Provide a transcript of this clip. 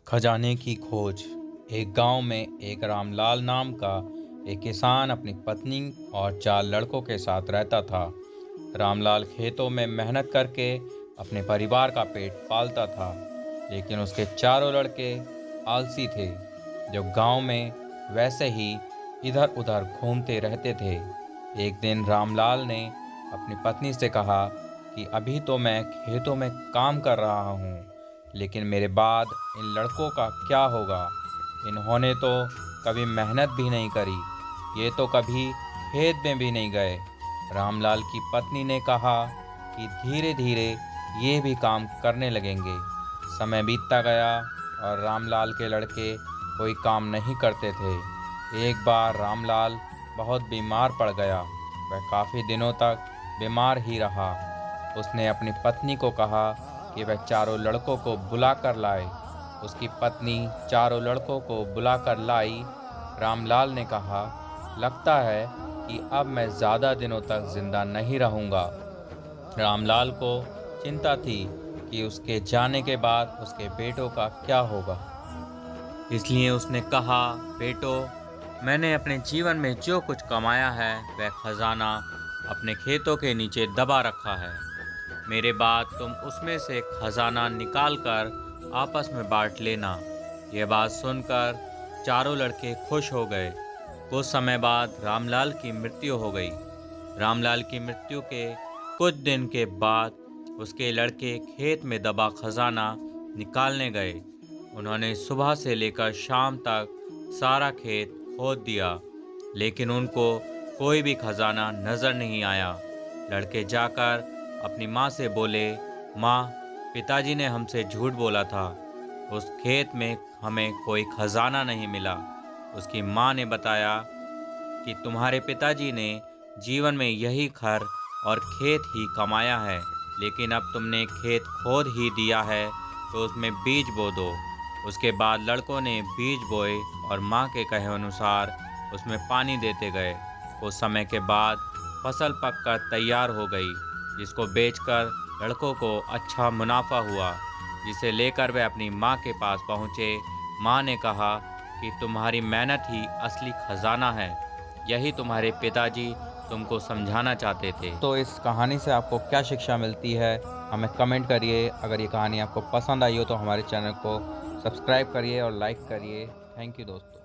खजाने की खोज। एक गांव में एक रामलाल नाम का एक किसान अपनी पत्नी और 4 लड़कों के साथ रहता था। रामलाल खेतों में मेहनत करके अपने परिवार का पेट पालता था, लेकिन उसके चारों लड़के आलसी थे, जो गांव में वैसे ही इधर उधर घूमते रहते थे। एक दिन रामलाल ने अपनी पत्नी से कहा कि अभी तो मैं खेतों में काम कर रहा हूँ, लेकिन मेरे बाद इन लड़कों का क्या होगा। इन्होंने तो कभी मेहनत भी नहीं करी, ये तो कभी खेत में भी नहीं गए। रामलाल की पत्नी ने कहा कि धीरे धीरे ये भी काम करने लगेंगे। समय बीतता गया और रामलाल के लड़के कोई काम नहीं करते थे। एक बार रामलाल बहुत बीमार पड़ गया। वह काफ़ी दिनों तक बीमार ही रहा। उसने अपनी पत्नी को कहा कि वह चारों लड़कों को बुला कर लाए। उसकी पत्नी चारों लड़कों को बुला कर लाई। रामलाल ने कहा, लगता है कि अब मैं ज़्यादा दिनों तक जिंदा नहीं रहूँगा। रामलाल को चिंता थी कि उसके जाने के बाद उसके बेटों का क्या होगा। इसलिए उसने कहा, बेटो, मैंने अपने जीवन में जो कुछ कमाया है वह खजाना अपने खेतों के नीचे दबा रखा है। मेरे बाद तुम उसमें से खजाना निकाल कर आपस में बांट लेना। यह बात सुनकर चारों लड़के खुश हो गए। कुछ समय बाद रामलाल की मृत्यु हो गई। रामलाल की मृत्यु के कुछ दिन के बाद उसके लड़के खेत में दबा खजाना निकालने गए। उन्होंने सुबह से लेकर शाम तक सारा खेत खोद दिया, लेकिन उनको कोई भी खजाना नजर नहीं आया। लड़के जाकर अपनी माँ से बोले, माँ, पिताजी ने हमसे झूठ बोला था, उस खेत में हमें कोई खजाना नहीं मिला। उसकी माँ ने बताया कि तुम्हारे पिताजी ने जीवन में यही घर और खेत ही कमाया है, लेकिन अब तुमने खेत खोद ही दिया है तो उसमें बीज बो दो। उसके बाद लड़कों ने बीज बोए और माँ के कहे अनुसार उसमें पानी देते गए। कुछ समय के बाद फसल पककर तैयार हो गई, जिसको बेचकर लड़कों को अच्छा मुनाफा हुआ, जिसे लेकर वे अपनी माँ के पास पहुँचे। माँ ने कहा कि तुम्हारी मेहनत ही असली खजाना है, यही तुम्हारे पिताजी तुमको समझाना चाहते थे। तो इस कहानी से आपको क्या शिक्षा मिलती है, हमें कमेंट करिए। अगर ये कहानी आपको पसंद आई हो तो हमारे चैनल को सब्सक्राइब करिए और लाइक करिए। थैंक यू दोस्तों।